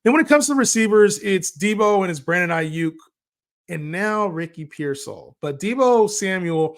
Then when it comes to receivers, it's Deebo and it's Brandon Aiyuk and now Ricky Pearsall. But Deebo Samuel,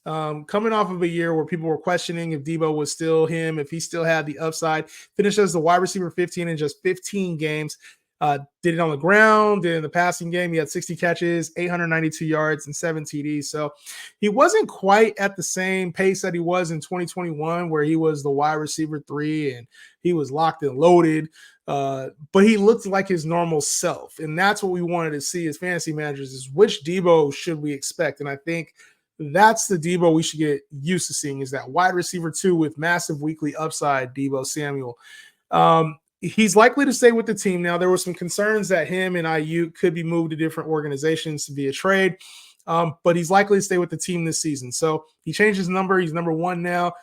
coming off of a year where people were questioning if Deebo was still him, if he still had the upside, finished as the wide receiver 15 in just 15 games. Did it on the ground, did it in the passing game. He had 60 catches, 892 yards, and 7 TDs. So he wasn't quite at the same pace that he was in 2021, where he was the wide receiver 3 and he was locked and loaded. But he looked like his normal self. And that's what we wanted to see as fantasy managers is which Deebo should we expect? And I think that's the Deebo we should get used to seeing is that wide receiver 2 with massive weekly upside, Deebo Samuel. He's likely to stay with the team now. There were some concerns that him and Aiyuk could be moved to different organizations to be a trade, but he's likely to stay with the team this season. So he changed his number. He's number 1 now.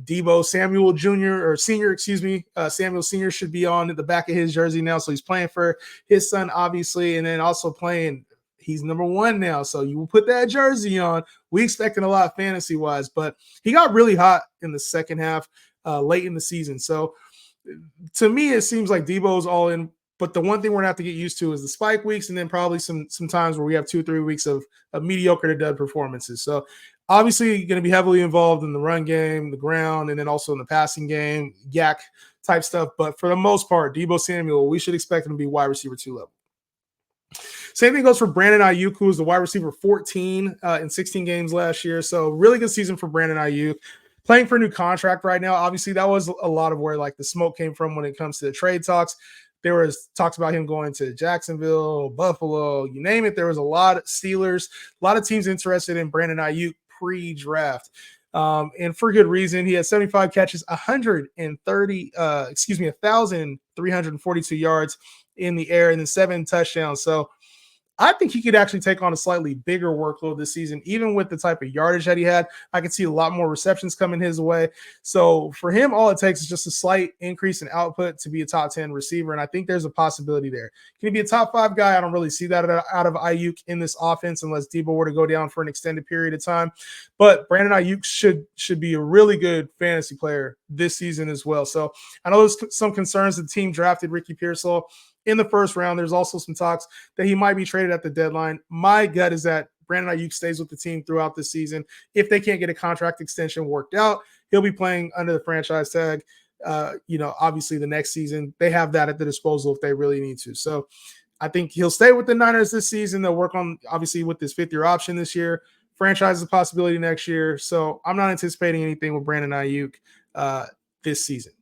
Deebo Samuel Jr. or Senior, Samuel Senior should be on at the back of his jersey now. So he's playing for his son, obviously, and then also playing. He's number 1 now. So you will put that jersey on. We expecting a lot fantasy wise, but he got really hot in the second half, late in the season. So to me, it seems like Deebo's all in. But the one thing we're going to have to get used to is the spike weeks and then probably some times where we have 2 or 3 weeks of mediocre to dud performances. So obviously going to be heavily involved in the run game, the ground, and then also in the passing game, yak type stuff. But for the most part, Deebo Samuel, we should expect him to be wide receiver 2 level. Same thing goes for Brandon Aiyuk, who was the wide receiver 14 in 16 games last year. So really good season for Brandon Aiyuk. Playing for a new contract right now. Obviously, that was a lot of where like the smoke came from when it comes to the trade talks. There was talks about him going to Jacksonville, Buffalo, you name it. There was a lot of Steelers, a lot of teams interested in Brandon Aiyuk pre-draft. And for good reason. He had 75 catches, 1,342 yards in the air, and then 7 touchdowns. So I think he could actually take on a slightly bigger workload this season, even with the type of yardage that he had. I could see a lot more receptions coming his way. So for him, all it takes is just a slight increase in output to be a top 10 receiver. And I think there's a possibility there. Can he be a top 5 guy? I don't really see that out of Aiyuk in this offense unless Deebo were to go down for an extended period of time. But Brandon Aiyuk should be a really good fantasy player this season as well. So I know there's some concerns the team drafted Ricky Pearsall in the first round. There's also some talks that he might be traded at the deadline. My gut is that Brandon Aiyuk stays with the team throughout the season. If they can't get a contract extension worked out, he'll be playing under the franchise tag. Obviously the next season, they have that at the disposal if they really need to. So I think he'll stay with the Niners this season. They'll work on, obviously, with this 5th-year option this year. Franchise is a possibility next year. So I'm not anticipating anything with Brandon Aiyuk this season.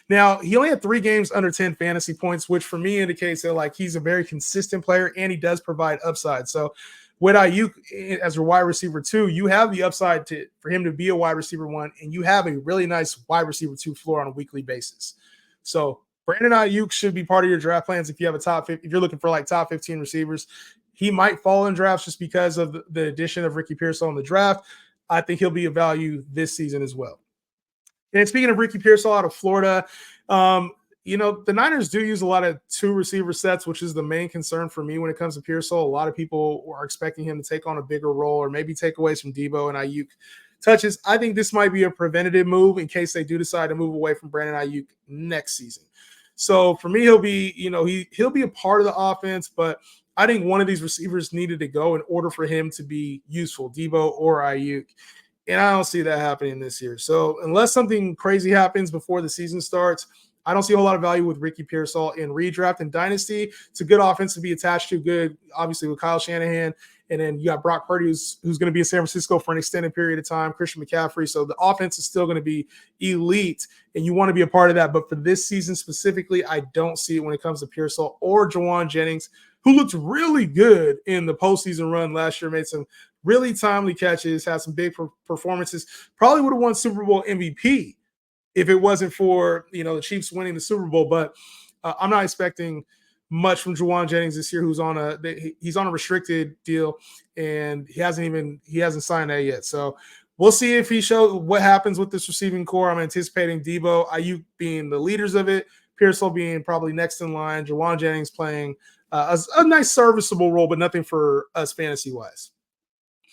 Now, he only had 3 games under 10 fantasy points, which for me indicates that like he's a very consistent player and he does provide upside. So with Aiyuk as your wide receiver 2, you have the upside for him to be a wide receiver 1, and you have a really nice wide receiver 2 floor on a weekly basis. So Brandon Aiyuk should be part of your draft plans if you have if you're looking for like top 15 receivers. He might fall in drafts just because of the addition of Ricky Pearsall in the draft. I think he'll be a value this season as well. And speaking of Ricky Pearsall out of Florida, the Niners do use a lot of 2 receiver sets, which is the main concern for me when it comes to Pearsall. A lot of people are expecting him to take on a bigger role or maybe take away from Deebo and Aiyuk touches. I think this might be a preventative move in case they do decide to move away from Brandon Aiyuk next season. So for me, he'll be a part of the offense, but I think one of these receivers needed to go in order for him to be useful, Deebo or Aiyuk. And I don't see that happening this year. So unless something crazy happens before the season starts, I don't see a whole lot of value with Ricky Pearsall in redraft and dynasty. It's a good offense to be attached to, good, obviously, with Kyle Shanahan. And then you got Brock Purdy, who's going to be in San Francisco for an extended period of time, Christian McCaffrey. So the offense is still going to be elite, and you want to be a part of that. But for this season specifically, I don't see it when it comes to Pearsall or Juwan Jennings, who looked really good in the postseason run last year, made some really timely catches, had some big performances, probably would have won Super Bowl MVP if it wasn't for, the Chiefs winning the Super Bowl. But I'm not expecting much from Juwan Jennings this year, who's on a restricted deal, and he hasn't signed that yet. So we'll see if he shows what happens with this receiving core. I'm anticipating Deebo, Aiyuk being the leaders of it, Pearsall being probably next in line, Juwan Jennings playing a nice serviceable role, but nothing for us fantasy-wise.